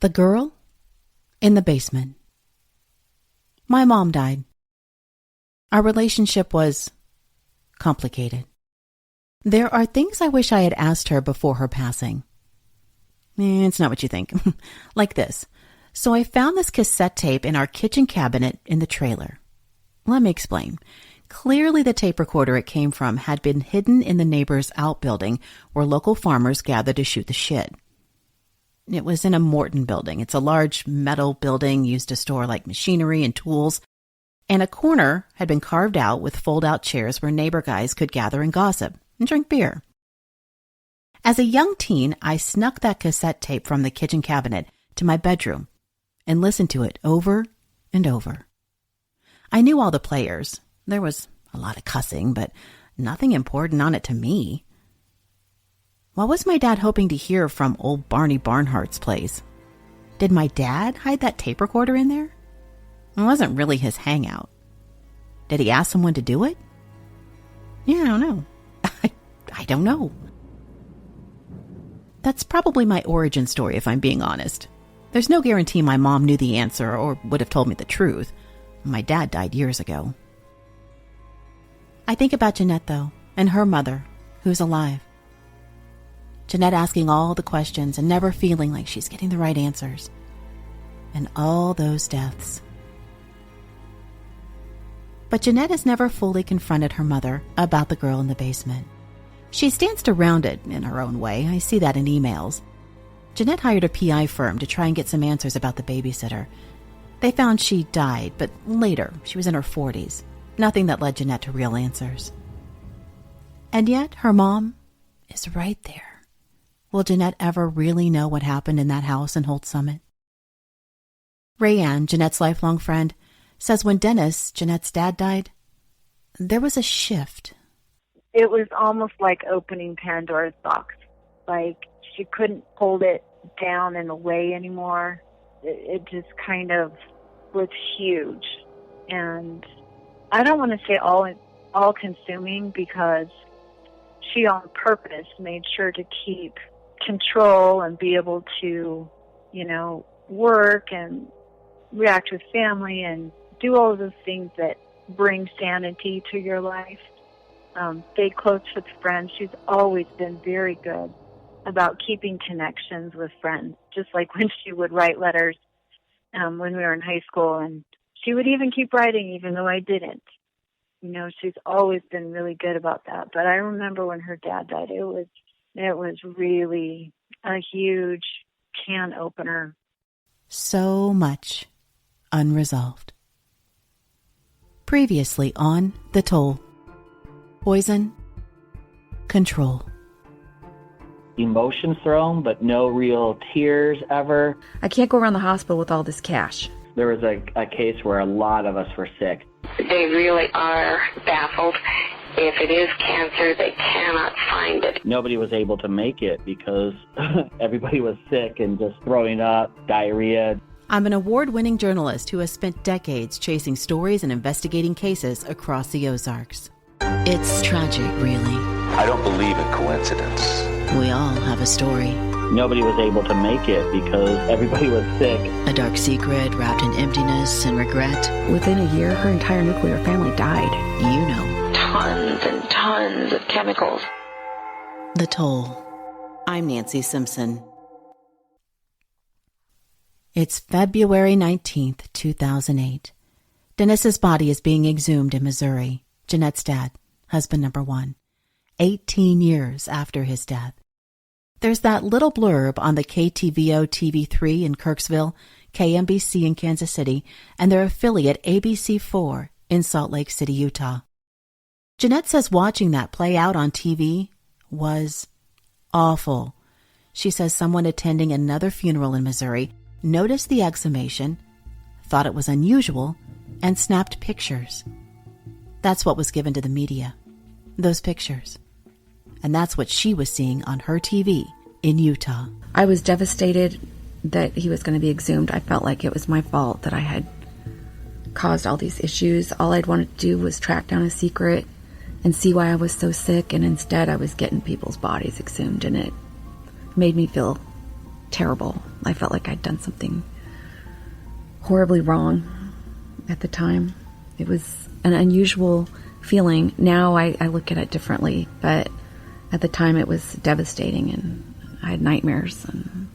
The girl in the basement. My mom died. Our relationship was complicated. There are things I wish I had asked her before her passing. It's not what you think. Like this. So I found this cassette tape in our kitchen cabinet in the trailer. Let me explain. Clearly the tape recorder it came from had been hidden in the neighbor's outbuilding where local farmers gathered to shoot the shit. It was in a Morton building. It's a large metal building used to store like machinery and tools, and a corner had been carved out with fold-out chairs where neighbor guys could gather and gossip and drink beer. As a young teen, I snuck that cassette tape from the kitchen cabinet to my bedroom and listened to it over and over. I knew all the players. There was a lot of cussing, but nothing important on it to me. What was my dad hoping to hear from old Barney Barnhart's place? Did my dad hide that tape recorder in there? It wasn't really his hangout. Did he ask someone to do it? Yeah, I don't know. I don't know. That's probably my origin story, if I'm being honest. There's no guarantee my mom knew the answer or would have told me the truth. My dad died years ago. I think about Jeanette, though, and her mother, who's alive. Jeanette asking all the questions and never feeling like she's getting the right answers. And all those deaths. But Jeanette has never fully confronted her mother about the girl in the basement. She's danced around it in her own way. I see that in emails. Jeanette hired a PI firm to try and get some answers about the babysitter. They found she died, but later, she was in her 40s. Nothing that led Jeanette to real answers. And yet, her mom is right there. Will Jeanette ever really know what happened in that house in Holt Summit? Rayanne, Jeanette's lifelong friend, says when Dennis, Jeanette's dad, died, there was a shift. It was almost like opening Pandora's box. Like she couldn't hold it down and away anymore. It just kind of was huge. And I don't want to say all consuming, because she on purpose made sure to keep control and be able to, work and react with family and do all of those things that bring sanity to your life. Stay close with friends. She's always been very good about keeping connections with friends, just like when she would write letters when we were in high school, and she would even keep writing even though I didn't. She's always been really good about that. But I remember when her dad died, it was really a huge can opener. So much unresolved. Previously on The Toll. Poison. Control. Emotions thrown, but no real tears ever. I can't go around the hospital with all this cash. There was a case where a lot of us were sick. They really are baffled. If it is cancer, they cannot find it. Nobody was able to make it because everybody was sick and just throwing up, diarrhea. I'm an award-winning journalist who has spent decades chasing stories and investigating cases across the Ozarks. It's tragic, really. I don't believe in coincidence. We all have a story. Nobody was able to make it because everybody was sick. A dark secret wrapped in emptiness and regret. Within a year, her entire nuclear family died. You know. Tons and tons of chemicals. The Toll. I'm Nancy Simpson. It's February 19th, 2008. Dennis's body is being exhumed in Missouri. Jeanette's dad, husband number one, 18 years after his death. There's that little blurb on the KTVO TV3 in Kirksville, KMBC in Kansas City, and their affiliate ABC4 in Salt Lake City, Utah. Jeanette says watching that play out on TV was awful. She says someone attending another funeral in Missouri noticed the exhumation, thought it was unusual, and snapped pictures. That's what was given to the media, those pictures. And that's what she was seeing on her TV in Utah. I was devastated that he was going to be exhumed. I felt like it was my fault that I had caused all these issues. All I'd wanted to do was track down a secret and see why I was so sick, and instead I was getting people's bodies exhumed, and it made me feel terrible. I felt like I'd done something horribly wrong at the time. It was an unusual feeling. Now I look at it differently, but at the time it was devastating, and I had nightmares and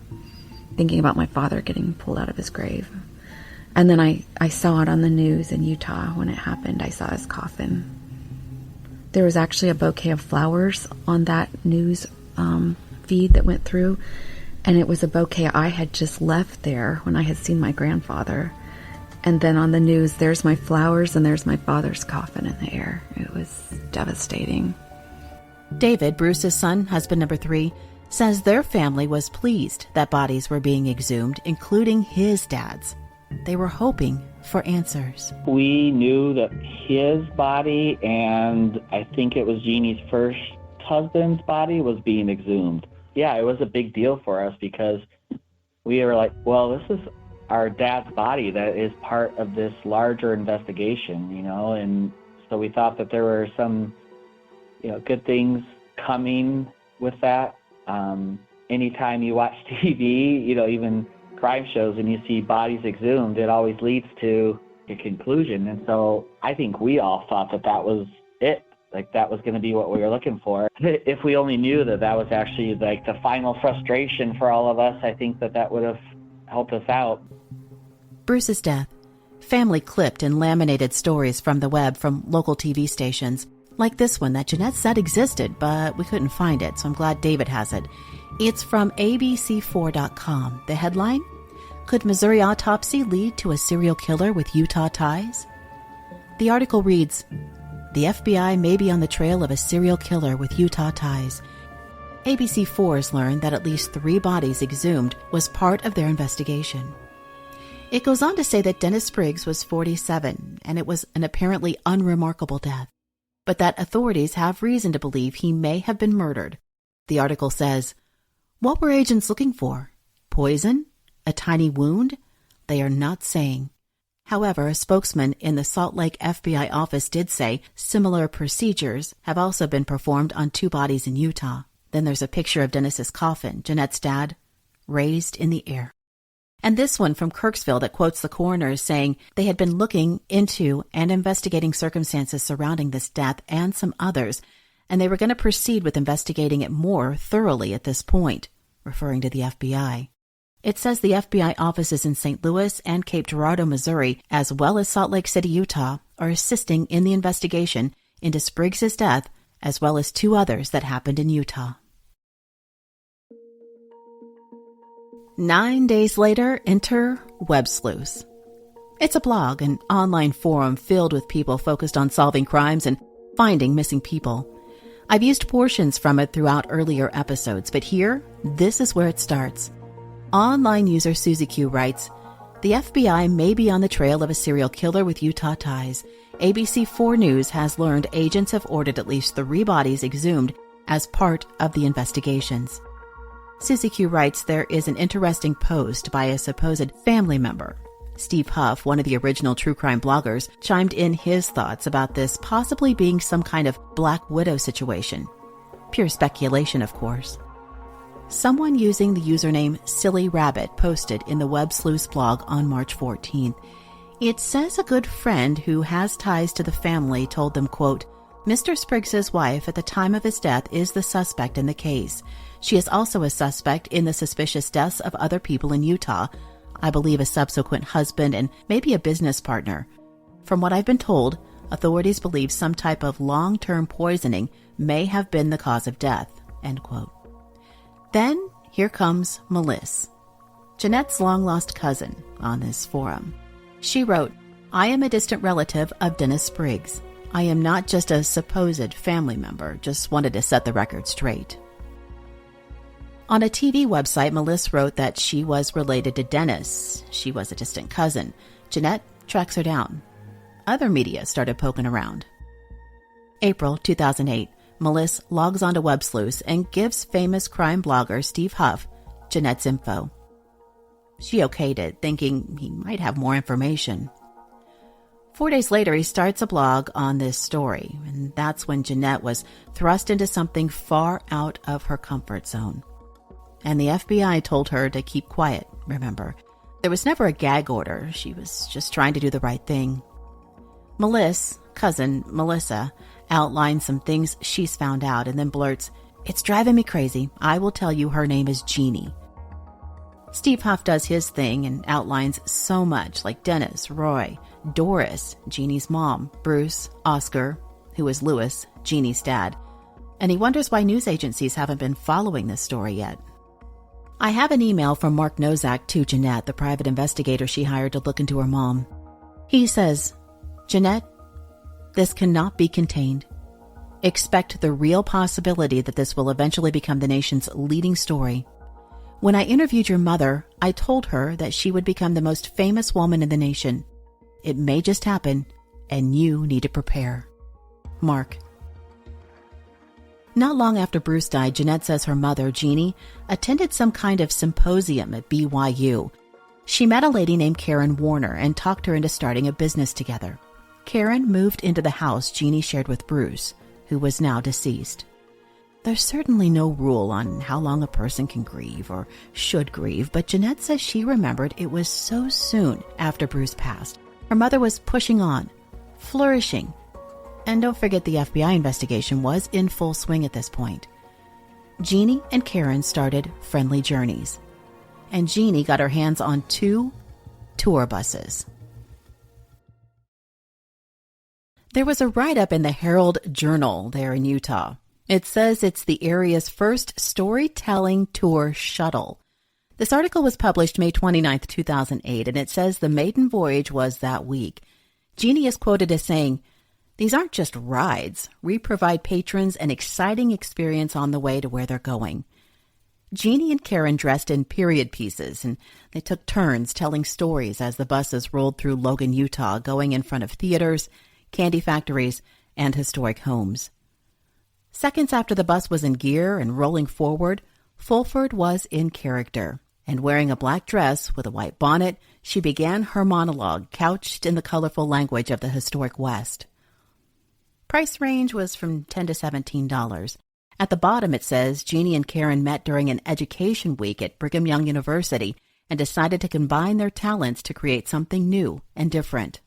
thinking about my father getting pulled out of his grave. And then I saw it on the news in Utah when it happened. I saw his coffin. There was actually a bouquet of flowers on that news feed that went through, and it was a bouquet I had just left there when I had seen my grandfather. And then on the news, there's my flowers and there's my father's coffin in the air. It was devastating. David, Bruce's son, husband number 3, says their family was pleased that bodies were being exhumed, including his dad's. They were hoping for answers. We knew that his body, and I think it was Jeannie's first husband's body, was being exhumed. Yeah, it was a big deal for us because we were like, well, this is our dad's body that is part of this larger investigation, and so we thought that there were some, good things coming with that. Anytime you watch TV, even crime shows, and you see bodies exhumed, it always leads to a conclusion. And so I think we all thought that was it. Like, that was going to be what we were looking for. If we only knew that was actually like the final frustration for all of us, I think that would have helped us out. Bruce's death. Family clipped and laminated stories from the web from local TV stations, like this one that Jeanette said existed, but we couldn't find it, so I'm glad David has it. It's from ABC4.com. The headline, Could Missouri Autopsy Lead to a Serial Killer with Utah Ties? The article reads, The FBI may be on the trail of a serial killer with Utah ties. ABC4 has learned that at least 3 bodies exhumed was part of their investigation. It goes on to say that Dennis Spriggs was 47, and it was an apparently unremarkable death, but that authorities have reason to believe he may have been murdered. The article says, what were agents looking for? Poison? A tiny wound? They are not saying. However, a spokesman in the Salt Lake FBI office did say similar procedures have also been performed on 2 bodies in Utah. Then there's a picture of Dennis's coffin, Jeanette's dad, raised in the air. And this one from Kirksville that quotes the coroner as saying they had been looking into and investigating circumstances surrounding this death and some others, and they were going to proceed with investigating it more thoroughly at this point, referring to the FBI. It says the FBI offices in St. Louis and Cape Girardeau, Missouri, as well as Salt Lake City, Utah, are assisting in the investigation into Spriggs' death, as well as 2 others that happened in Utah. 9 days later, enter Websleuths. It's a blog, an online forum filled with people focused on solving crimes and finding missing people. I've used portions from it throughout earlier episodes, but here, this is where it starts. Online user Susie Q writes, The FBI may be on the trail of a serial killer with Utah ties. ABC4 News has learned agents have ordered at least 3 bodies exhumed as part of the investigations. Susie Q writes there is an interesting post by a supposed family member. Steve Huff, one of the original true crime bloggers, chimed in his thoughts about this possibly being some kind of Black Widow situation. Pure speculation, of course. Someone using the username Silly Rabbit posted in the Websleuths blog on March 14th. It says a good friend who has ties to the family told them, quote, Mr. Spriggs' wife at the time of his death is the suspect in the case. She is also a suspect in the suspicious deaths of other people in Utah, I believe a subsequent husband and maybe a business partner. From what I've been told, authorities believe some type of long-term poisoning may have been the cause of death, end quote. Then here comes Melissa, Jeanette's long-lost cousin, on this forum. She wrote, I am a distant relative of Dennis Spriggs. I am not just a supposed family member, just wanted to set the record straight. On a TV website, Melissa wrote that she was related to Dennis. She was a distant cousin. Jeanette tracks her down. Other media started poking around. April 2008, Melissa logs onto Websleuths and gives famous crime blogger Steve Huff Jeanette's info. She okayed it, thinking he might have more information. 4 days later, he starts a blog on this story, and that's when Jeanette was thrust into something far out of her comfort zone. and the FBI told her to keep quiet, remember. There was never a gag order. She was just trying to do the right thing. Cousin Melissa, outlines some things she's found out and then blurts, "It's driving me crazy. I will tell you her name is Jeanne." Steve Huff does his thing and outlines so much, like Dennis, Roy, Doris, Jeannie's mom, Bruce, Oscar, who is Louis, Jeannie's dad. And he wonders why news agencies haven't been following this story yet. I have an email from Mark Nozak to Jeanette, the private investigator she hired to look into her mom. He says, "Jeanette, this cannot be contained. Expect the real possibility that this will eventually become the nation's leading story. When I interviewed your mother, I told her that she would become the most famous woman in the nation. It may just happen, and you need to prepare. Mark." Not long after Bruce died, Jeanette says her mother, Jeanne, attended some kind of symposium at BYU. She met a lady named Karen Warner and talked her into starting a business together. Karen moved into the house Jeanne shared with Bruce, who was now deceased. There's certainly no rule on how long a person can grieve or should grieve, but Jeanette says she remembered it was so soon after Bruce passed. Her mother was pushing on, flourishing. And don't forget the FBI investigation was in full swing at this point. Jeanne and Karen started Friendly Journeys, and Jeanne got her hands on 2 tour buses. There was a write-up in the Herald Journal there in Utah. It says it's the area's first storytelling tour shuttle. This article was published May 29th, 2008, and it says the maiden voyage was that week. Jeanne is quoted as saying, "These aren't just rides. We provide patrons an exciting experience on the way to where they're going." Jeanne and Karen dressed in period pieces, and they took turns telling stories as the buses rolled through Logan, Utah, going in front of theaters, candy factories, and historic homes. Seconds after the bus was in gear and rolling forward, Fulford was in character, and wearing a black dress with a white bonnet, she began her monologue, couched in the colorful language of the historic West. Price range was from $10 to $17. At the bottom it says Jeanne and Karen met during an education week at Brigham Young University and decided to combine their talents to create something new and different.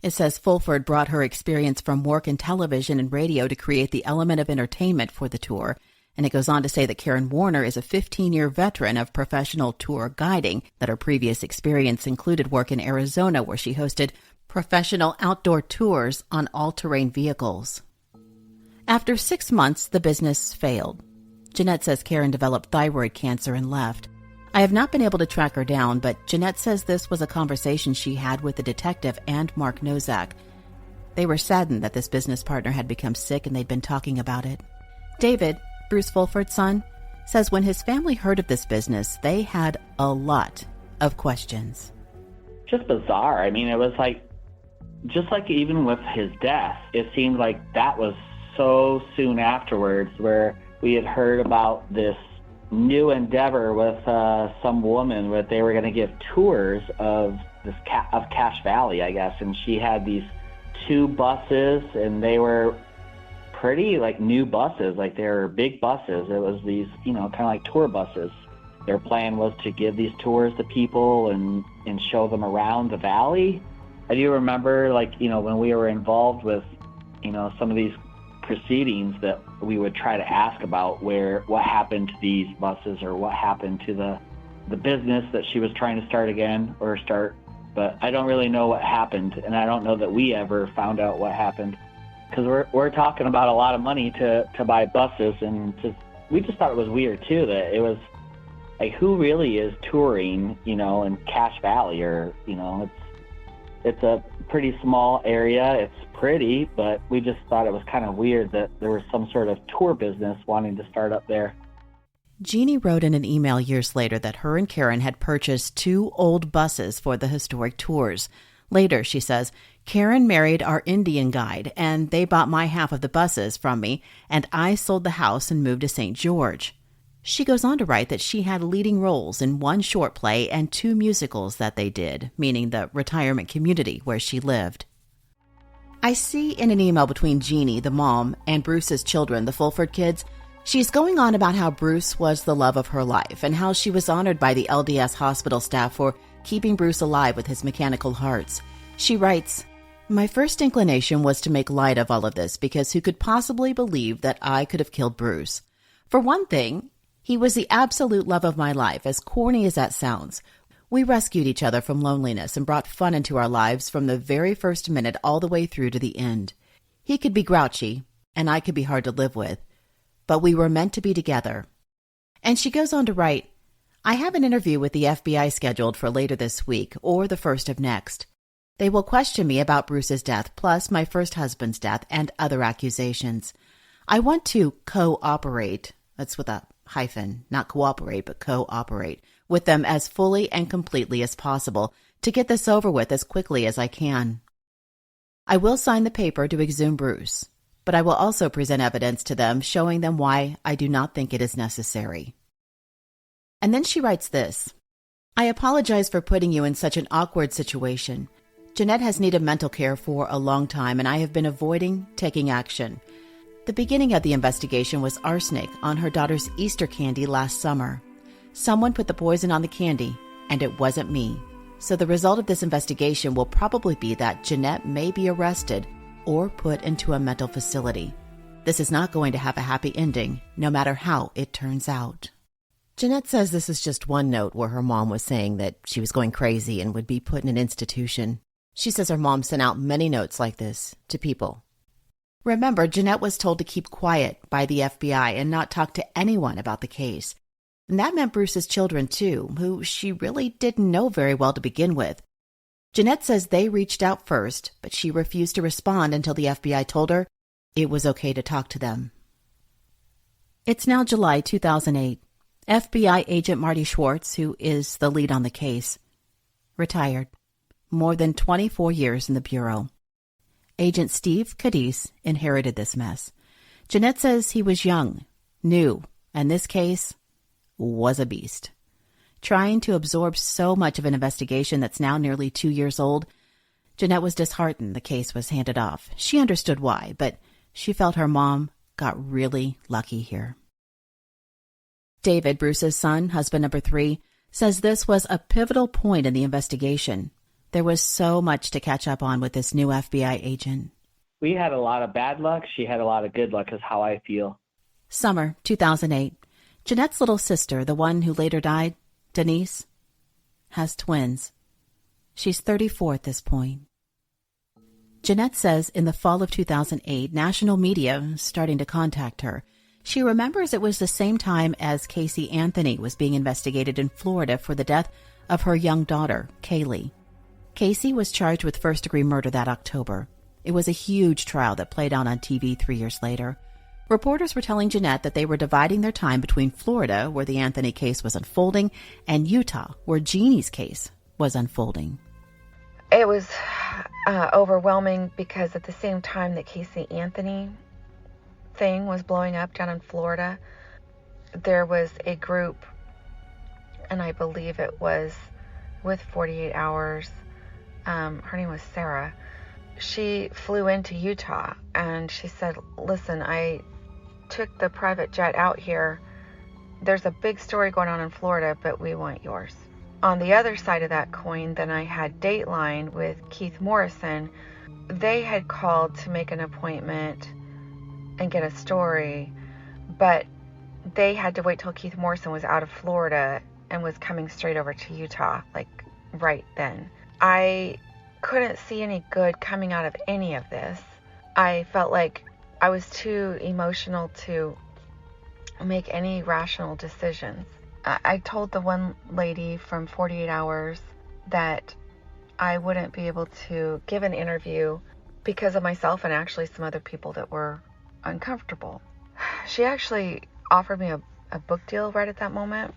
It says Fulford brought her experience from work in television and radio to create the element of entertainment for the tour, and it goes on to say that Karen Warner is a 15-year veteran of professional tour guiding, that her previous experience included work in Arizona where she hosted professional outdoor tours on all-terrain vehicles. After 6 months, the business failed. Jeanette says Karen developed thyroid cancer and left. I have not been able to track her down, but Jeanette says this was a conversation she had with the detective and Mark Nozak. They were saddened that this business partner had become sick and they'd been talking about it. David, Bruce Fulford's son, says when his family heard of this business, they had a lot of questions. Just bizarre. I mean, it was like, just like even with his death, it seemed like that was so soon afterwards, where we had heard about this new endeavor with some woman where they were going to give tours of this of Cache Valley, I guess, and she had these 2 buses, and they were pretty like new buses, like they were big buses. It was these, kind of like tour buses. Their plan was to give these tours to people and show them around the valley. I do remember, when we were involved with, some of these proceedings, that we would try to ask about what happened to these buses or what happened to the business that she was trying to start again but I don't really know what happened, and I don't know that we ever found out what happened, because we're talking about a lot of money to buy buses, and we just thought it was weird too that it was like, who really is touring, in Cache Valley, or it's a pretty small area. It's pretty, but we just thought it was kind of weird that there was some sort of tour business wanting to start up there. Jeanne wrote in an email years later that her and Karen had purchased 2 old buses for the historic tours. Later, she says, Karen married our Indian guide, and they bought my half of the buses from me, and I sold the house and moved to St. George. She goes on to write that she had leading roles in 1 short play and 2 musicals that they did, meaning the retirement community where she lived. I see in an email between Jeanne, the mom, and Bruce's children, the Fulford kids, She's going on about how Bruce was the love of her life and how she was honored by the LDS hospital staff for keeping Bruce alive with his mechanical hearts. She writes, "My first inclination was to make light of all of this because who could possibly believe that I could have killed Bruce? For one thing, he was the absolute love of my life, as corny as that sounds. We rescued each other from loneliness and brought fun into our lives from the very first minute all the way through to the end. He could be grouchy, and I could be hard to live with, but we were meant to be together." And she goes on to write, "I have an interview with the FBI scheduled for later this week or the first of next. They will question me about Bruce's death, plus my first husband's death and other accusations. I want to cooperate," that's with a hyphen, not cooperate, but cooperate, "with them as fully and completely as possible to get this over with as quickly as I can. I will sign the paper to exhume Bruce, but I will also present evidence to them showing them why I do not think it is necessary." And then she writes this, "I apologize for putting you in such an awkward situation. Jeanette has needed mental care for a long time, and I have been avoiding taking action. The beginning of the investigation was arsenic on her daughter's Easter candy last summer. Someone put the poison on the candy, and it wasn't me. So the result of this investigation will probably be that Jeanette may be arrested or put into a mental facility. This is not going to have a happy ending, no matter how it turns out." Jeanette says this is just one note where her mom was saying that she was going crazy and would be put in an institution. She says her mom sent out many notes like this to people. Remember, Jeanette was told to keep quiet by the FBI and not talk to anyone about the case. And that meant Bruce's children, too, who she really didn't know very well to begin with. Jeanette says they reached out first, but she refused to respond until the FBI told her it was okay to talk to them. It's now July 2008. FBI agent Marty Schwartz, who is the lead on the case, retired. More than 24 years in the Bureau. Agent Steve Cadiz inherited this mess. Jeanette says he was young, new, and this case was a beast. Trying to absorb so much of an investigation that's now nearly 2 years old, Jeanette was disheartened the case was handed off. She understood why, but she felt her mom got really lucky here. David, Bruce's son, husband number 3, says this was a pivotal point in the investigation. There was so much to catch up on with this new FBI agent. We had a lot of bad luck. She had a lot of good luck is how I feel. Summer 2008. Jeanette's little sister, the one who later died, Denise, has twins. She's 34 at this point. Jeanette says in the fall of 2008, national media was starting to contact her. She remembers it was the same time as Casey Anthony was being investigated in Florida for the death of her young daughter, Kaylee. Casey was charged with first-degree murder that October. It was a huge trial that played out on TV 3 years later. Reporters were telling Jeanette that they were dividing their time between Florida, where the Anthony case was unfolding, and Utah, where Jeannie's case was unfolding. It was overwhelming because at the same time that Casey Anthony thing was blowing up down in Florida, there was a group, and I believe it was with 48 Hours. Her name was Sarah. She flew into Utah and she said, "Listen, I took the private jet out here. There's a big story going on in Florida, but we want yours." On the other side of that coin, then I had Dateline with Keith Morrison. They had called to make an appointment and get a story, but they had to wait till Keith Morrison was out of Florida and was coming straight over to Utah, like right then. I couldn't see any good coming out of any of this. I felt like I was too emotional to make any rational decisions. I told the one lady from 48 Hours that I wouldn't be able to give an interview because of myself and actually some other people that were uncomfortable. She actually offered me a book deal right at that moment.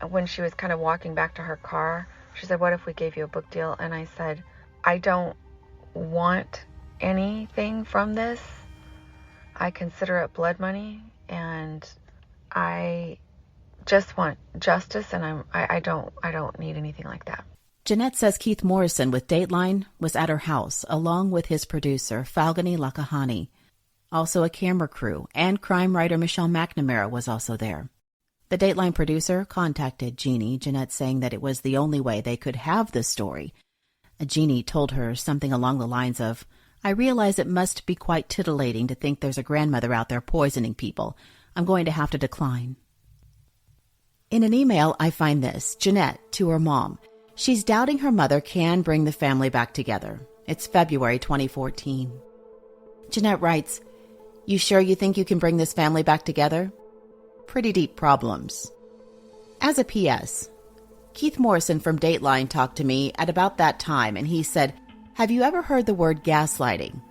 When she was kind of walking back to her car, she said, "What if we gave you a book deal?" And I said, "I don't want anything from this. I consider it blood money, and I just want justice, and I don't need anything like that." Jeanette says Keith Morrison with Dateline was at her house along with his producer, Falguni Lakahani. also a camera crew, and crime writer Michelle McNamara was also there. The Dateline producer contacted Jeanette, saying that it was the only way they could have the story. Jeanne told her something along the lines of, "I realize it must be quite titillating to think there's a grandmother out there poisoning people. I'm going to have to decline." In an email, I find this, Jeanette to her mom. She's doubting her mother can bring the family back together. It's February 2014. Jeanette writes, "You sure you think you can bring this family back together? Pretty deep problems." As a PS, Keith Morrison from Dateline talked to me at about that time, and he said, "Have you ever heard the word gaslighting?"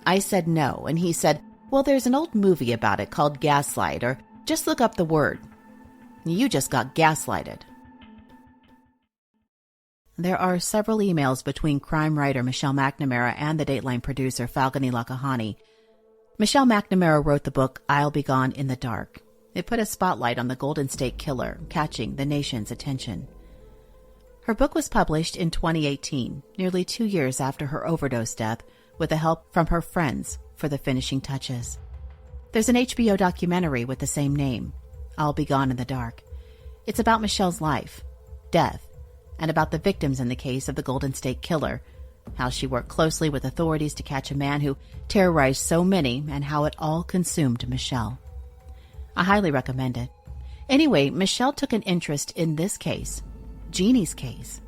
I said no, and he said, "Well, there's an old movie about it called Gaslight, or just look up the word. You just got gaslighted." There are several emails between crime writer Michelle McNamara and the Dateline producer Falcone Lakahani. Michelle McNamara wrote the book I'll Be Gone in the Dark. It put a spotlight on the Golden State Killer, catching the nation's attention. Her book was published in 2018, nearly 2 years after her overdose death, with the help from her friends for the finishing touches. There's an HBO documentary with the same name, I'll Be Gone in the Dark. It's about Michelle's life, death, and about the victims in the case of the Golden State Killer, how she worked closely with authorities to catch a man who terrorized so many, and how it all consumed Michelle. I highly recommend it. Anyway, Michelle took an interest in this case, Jeanne's case.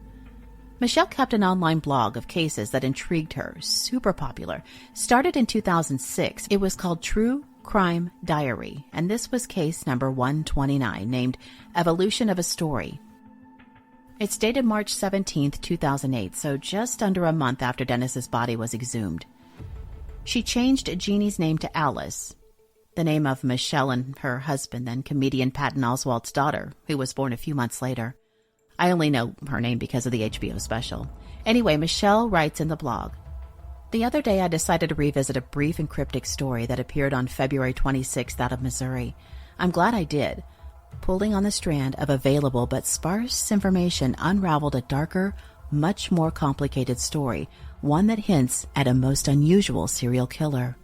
Michelle kept an online blog of cases that intrigued her, super popular. Started in 2006, it was called True Crime Diary, and this was case number 129, named Evolution of a Story. It's dated March 17th, 2008, so just under a month after Dennis's body was exhumed. She changed Jeanne's name to Alice, the name of Michelle and her husband, then comedian Patton Oswalt's daughter, who was born a few months later. I only know her name because of the HBO special. Anyway, Michelle writes in the blog, "The other day I decided to revisit a brief and cryptic story that appeared on February 26th out of Missouri. I'm glad I did. Pulling on the strand of available but sparse information unraveled a darker, much more complicated story, one that hints at a most unusual serial killer."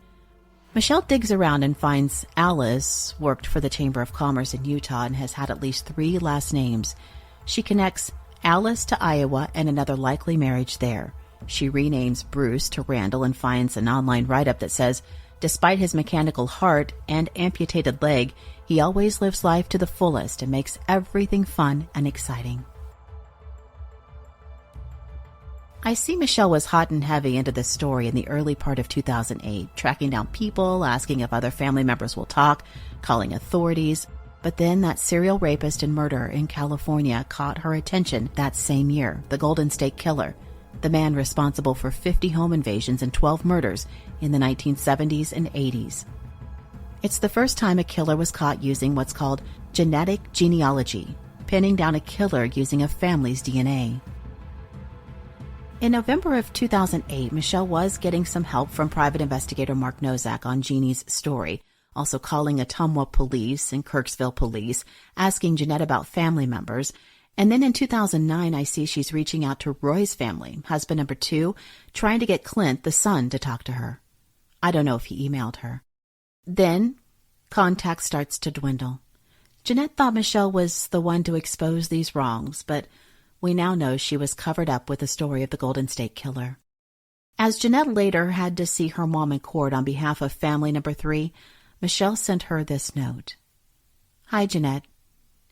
Michelle digs around and finds Alice worked for the Chamber of Commerce in Utah and has had at least 3 last names. She connects Alice to Iowa and another likely marriage there. She renames Bruce to Randall and finds an online write-up that says, despite his mechanical heart and amputated leg, he always lives life to the fullest and makes everything fun and exciting. I see Michelle was hot and heavy into this story in the early part of 2008, tracking down people, asking if other family members will talk, calling authorities. But then that serial rapist and murderer in California caught her attention that same year, the Golden State Killer, the man responsible for 50 home invasions and 12 murders in the 1970s and 80s. It's the first time a killer was caught using what's called genetic genealogy, pinning down a killer using a family's DNA. In November of 2008, Michelle was getting some help from private investigator Mark Nozak on Jeanne's story, also calling Ottumwa police and Kirksville police, asking Jeanette about family members. And then in 2009, I see she's reaching out to Roy's family, husband number 2, trying to get Clint, the son, to talk to her. I don't know if he emailed her. Then, contact starts to dwindle. Jeanette thought Michelle was the one to expose these wrongs, but we now know she was covered up with the story of the Golden State Killer. As Jeanette later had to see her mom in court on behalf of family number 3, Michelle sent her this note. "Hi, Jeanette.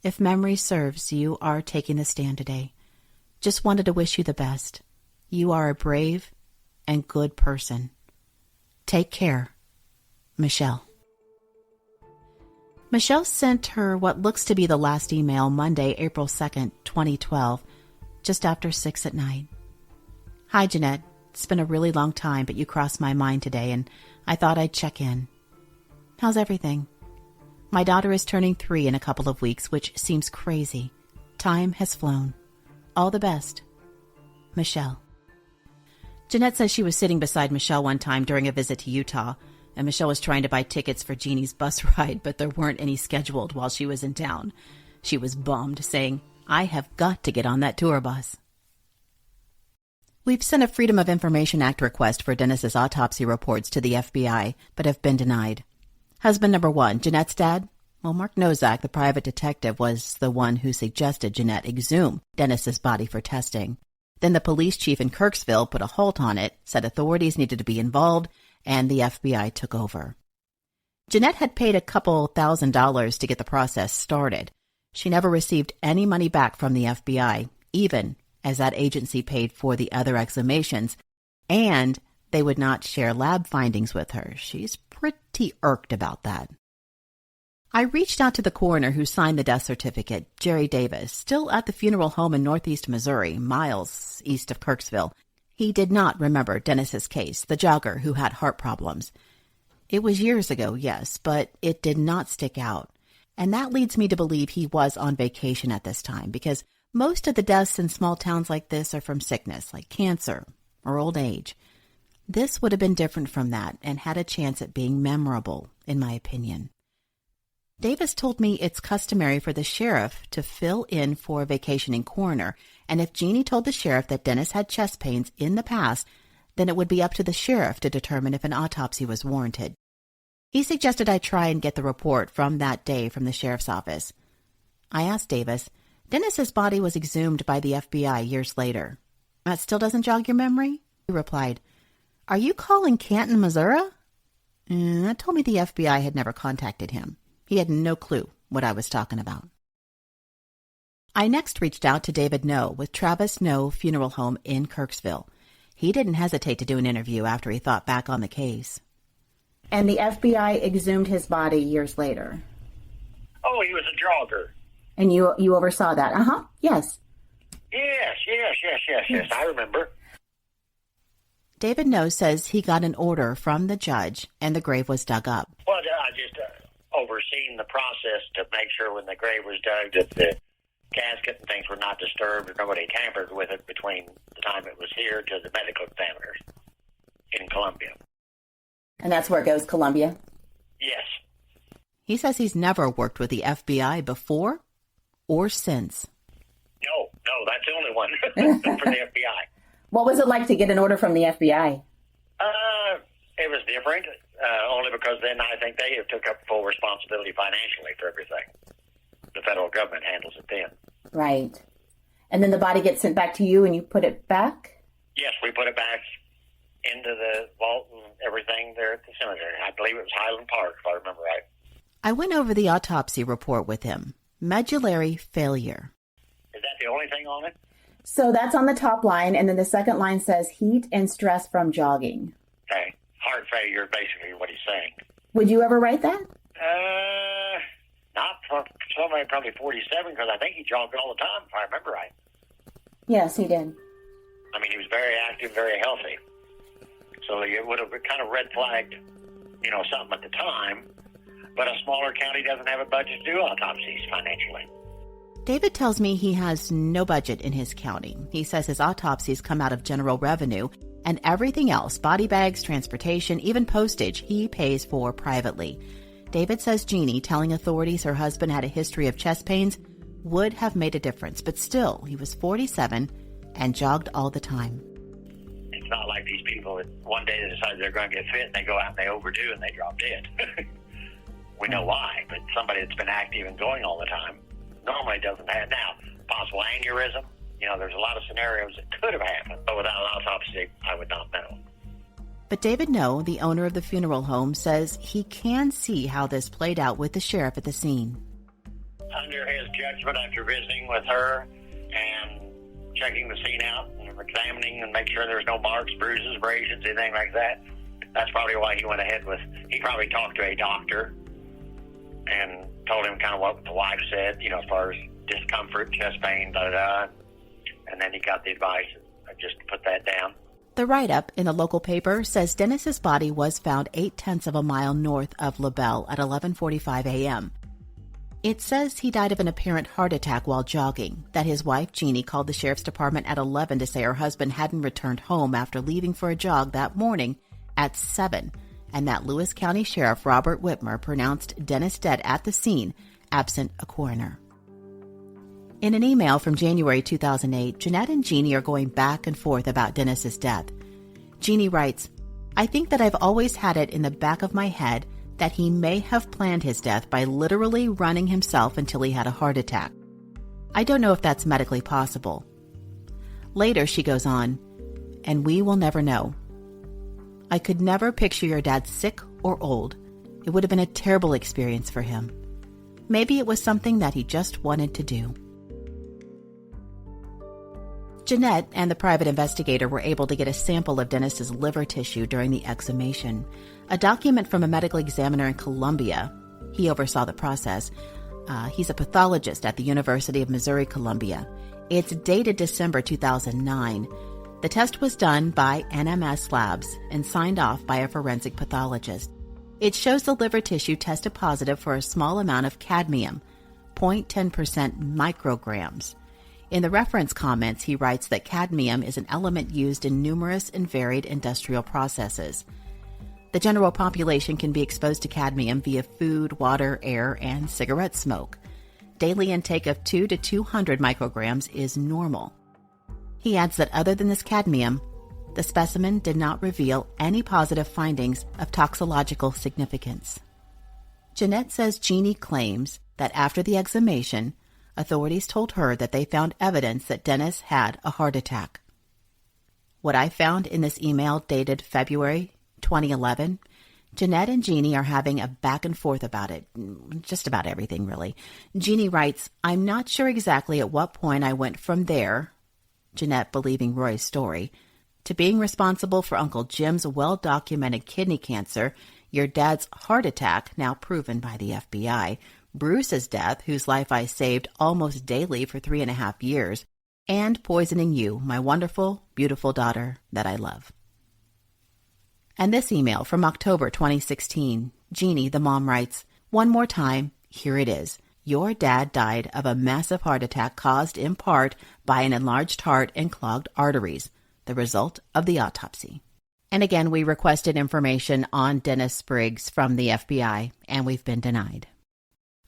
If memory serves, you are taking the stand today. Just wanted to wish you the best. You are a brave and good person. Take care. Michelle." Michelle sent her what looks to be the last email Monday, April 2nd, 2012, just after 6 at night. "Hi, Jeanette. It's been a really long time, but you crossed my mind today, and I thought I'd check in. How's everything? My daughter is turning 3 in a couple of weeks, which seems crazy. Time has flown. All the best. Michelle." Jeanette says she was sitting beside Michelle one time during a visit to Utah, and Michelle was trying to buy tickets for Jeanne's bus ride, but there weren't any scheduled while she was in town. She was bummed, saying, "I have got to get on that tour bus." We've sent a Freedom of Information Act request for Dennis's autopsy reports to the FBI, but have been denied. Husband number 1, Jeanette's dad? Well, Mark Nozak, the private detective, was the one who suggested Jeanette exhume Dennis's body for testing. Then the police chief in Kirksville put a halt on it, said authorities needed to be involved, and the FBI took over. Jeanette had paid a couple $1,000s to get the process started. She never received any money back from the FBI, even as that agency paid for the other exhumations, and they would not share lab findings with her. She's pretty irked about that. I reached out to the coroner who signed the death certificate, Jerry Davis, still at the funeral home in northeast Missouri, miles east of Kirksville. He did not remember Dennis's case, the jogger who had heart problems. It was years ago, yes, but it did not stick out. And that leads me to believe he was on vacation at this time, because most of the deaths in small towns like this are from sickness, like cancer or old age. This would have been different from that and had a chance at being memorable, in my opinion. Davis told me it's customary for the sheriff to fill in for a vacationing coroner, and if Jeanne told the sheriff that Dennis had chest pains in the past, then it would be up to the sheriff to determine if an autopsy was warranted. He suggested I try and get the report from that day from the sheriff's office. I asked Davis, Dennis's body was exhumed by the FBI years later. That still doesn't jog your memory? He replied, Are you calling Canton, Missouri? That told me the FBI had never contacted him. He had no clue what I was talking about. I next reached out to David Noe with Travis Noe Funeral Home in Kirksville. He didn't hesitate to do an interview after he thought back on the case. And the FBI exhumed his body years later. Oh, he was a jogger. And you oversaw that? Yes. Yes, I remember. David Noe says he got an order from the judge and the grave was dug up. Well, I just overseen the process to make sure when the grave was dug that the casket and things were not disturbed or nobody tampered with it between the time it was here to the medical examiners in Columbia. And that's where it goes, Columbia? Yes. He says he's never worked with the FBI before or since. No, that's the only one for the FBI. What was it like to get an order from the FBI? It was different, only because then I think they have took up full responsibility financially for everything. The federal government handles it then. Right. And then the body gets sent back to you and you put it back? Yes, we put it back into the vault and everything there at the cemetery. I believe it was Highland Park, if I remember right. I went over the autopsy report with him. Medullary failure. Is that the only thing on it? So that's on the top line, and then the second line says heat and stress from jogging. Okay. Heart failure, basically, what he's saying. Would you ever write that? Not for somebody probably 47, because I think he jogged all the time, if I remember right. Yes, he did. I mean, he was very active, very healthy. So it would have kind of red flagged, something at the time. But a smaller county doesn't have a budget to do autopsies financially. David tells me he has no budget in his county. He says his autopsies come out of general revenue, and everything else, body bags, transportation, even postage, he pays for privately. David says Jeanne telling authorities her husband had a history of chest pains would have made a difference, but still, he was 47 and jogged all the time. It's not like these people that one day they decide they're going to get fit and they go out and they overdo and they drop dead. We know why, but somebody that's been active and going all the time normally doesn't have. Now, possible aneurysm, there's a lot of scenarios that could have happened, but without an autopsy, I would not know. But David Noe, the owner of the funeral home, says he can see how this played out with the sheriff at the scene. Under his judgment, after visiting with her and checking the scene out and examining and make sure there's no marks, bruises, abrasions, anything like that, that's probably why he went ahead with, he probably talked to a doctor and told him kind of what the wife said, as far as discomfort, chest pain, and then he got the advice just to put that down. The write-up in the local paper says Dennis's body was found 0.8 of a mile north of LaBelle at 11:45 a.m. It says he died of an apparent heart attack while jogging, that his wife, Jeanne, called the sheriff's department at 11 to say her husband hadn't returned home after leaving for a jog that morning at 7, and that Lewis County Sheriff Robert Whitmer pronounced Dennis dead at the scene, absent a coroner. In an email from January 2008, Jeanette and Jeanne are going back and forth about Dennis's death. Jeanne writes, I think that I've always had it in the back of my head that he may have planned his death by literally running himself until he had a heart attack. I don't know if that's medically possible. Later, she goes on, and we will never know. I could never picture your dad sick or old. It would have been a terrible experience for him. Maybe it was something that he just wanted to do. Jeanette and the private investigator were able to get a sample of Dennis's liver tissue during the exhumation. A document from a medical examiner in Columbia. He oversaw the process. He's a pathologist at the University of Missouri-Columbia. It's dated December 2009. The test was done by NMS Labs and signed off by a forensic pathologist. It shows the liver tissue tested positive for a small amount of cadmium, 0.10% micrograms. In the reference comments, he writes that cadmium is an element used in numerous and varied industrial processes. The general population can be exposed to cadmium via food, water, air, and cigarette smoke. Daily intake of 2 to 200 micrograms is normal. He adds that other than this cadmium, the specimen did not reveal any positive findings of toxicological significance. Jeanette says Jeanne claims that after the exhumation, authorities told her that they found evidence that Dennis had a heart attack. What I found in this email dated February 2011, Jeanette and Jeanne are having a back and forth about it, just about everything really. Jeanne writes, I'm not sure exactly at what point I went from there, Jeanette believing Roy's story, to being responsible for Uncle Jim's well-documented kidney cancer, your dad's heart attack, now proven by the FBI, Bruce's death, whose life I saved almost daily for 3.5 years, and poisoning you, my wonderful, beautiful daughter that I love. And this email from October 2016, Jeanne, the mom, writes, one more time, here it is. Your dad died of a massive heart attack caused in part by an enlarged heart and clogged arteries, the result of the autopsy. And again, we requested information on Dennis Spriggs from the FBI, and we've been denied.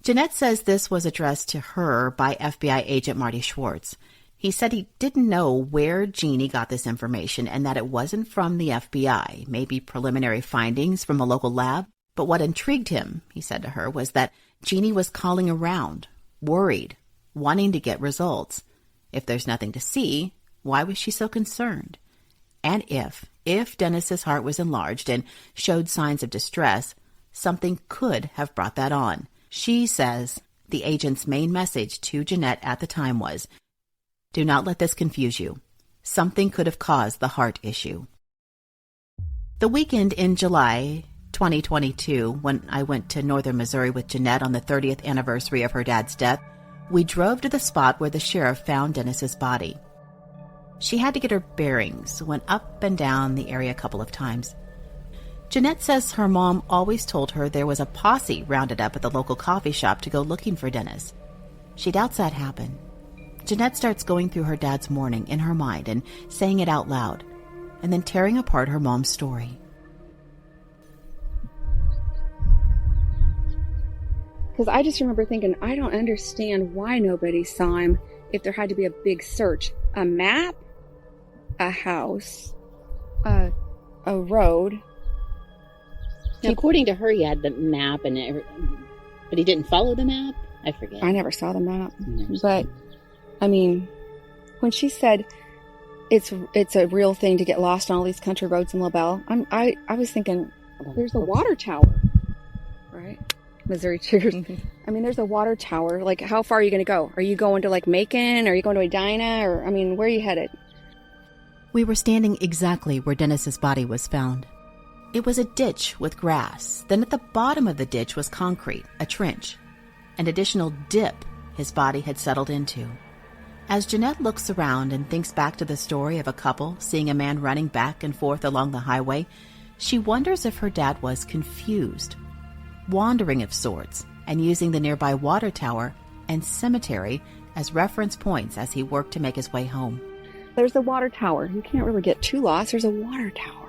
Jeanette says this was addressed to her by FBI agent Marty Schwartz. He said he didn't know where Jeanne got this information and that it wasn't from the FBI, maybe preliminary findings from a local lab. But what intrigued him, he said to her, was that Jeanne was calling around, worried, wanting to get results. If there's nothing to see, why was she so concerned? And if Dennis's heart was enlarged and showed signs of distress, something could have brought that on. She says the agent's main message to Jeanette at the time was, do not let this confuse you. Something could have caused the heart issue. The weekend in July 2022, when I went to northern Missouri with Jeanette on the 30th anniversary of her dad's death, we drove to the spot where the sheriff found Dennis's body. She had to get her bearings, went up and down the area a couple of times. Jeanette says her mom always told her there was a posse rounded up at the local coffee shop to go looking for Dennis. She doubts that happened. Jeanette starts going through her dad's morning in her mind and saying it out loud, and then tearing apart her mom's story. Because I just remember thinking, I don't understand why nobody saw him if there had to be a big search. A map, a house, a road. Now, according to her, he had the map, but he didn't follow the map? I forget. I never saw the map. But, I mean, when she said it's a real thing to get lost on all these country roads in LaBelle, I was thinking, there's a water tower, right? Missouri Cheers. I mean, there's a water tower. Like, how far are you going to go? Are you going to, like, Macon? Are you going to Edina? Or, I mean, where are you headed? We were standing exactly where Dennis's body was found. It was a ditch with grass. Then at the bottom of the ditch was concrete, a trench, an additional dip his body had settled into. As Jeanette looks around and thinks back to the story of a couple seeing a man running back and forth along the highway, she wonders if her dad was confused, wandering of sorts, and using the nearby water tower and cemetery as reference points as he worked to make his way home. There's the water tower. You can't really get too lost. There's a water tower.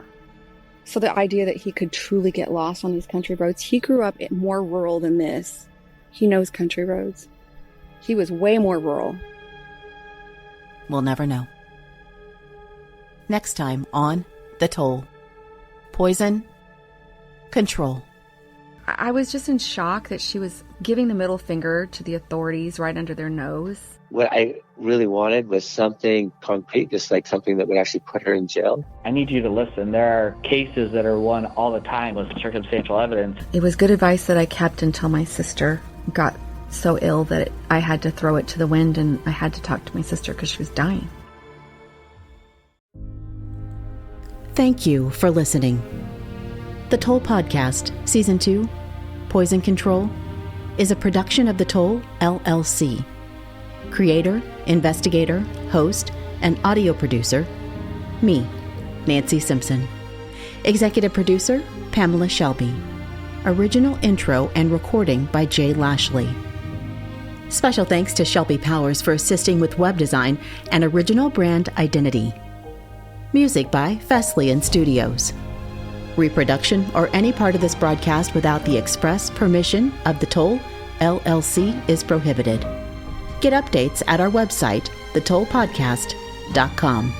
So the idea that he could truly get lost on these country roads, he grew up more rural than this. He knows country roads. He was way more rural We'll never know. Next time on The Toll. Poison control. I was just in shock that she was giving the middle finger to the authorities right under their nose. What I really wanted was something concrete, just like something that would actually put her in jail. I need you to listen. There are cases that are won all the time with circumstantial evidence. It was good advice that I kept until my sister got so ill that I had to throw it to the wind, and I had to talk to my sister because she was dying. Thank you for listening. The Toll Podcast, Season 2, Poison Control, is a production of The Toll, LLC. Creator, investigator, host, and audio producer, me, Nancy Simpson. Executive producer, Pamela Shelby. Original intro and recording by Jay Lashley. Special thanks to Shelby Powers for assisting with web design and original brand identity. Music by Fesleyan Studios. Reproduction or any part of this broadcast without the express permission of The Toll, LLC is prohibited. Get updates at our website, thetollpodcast.com.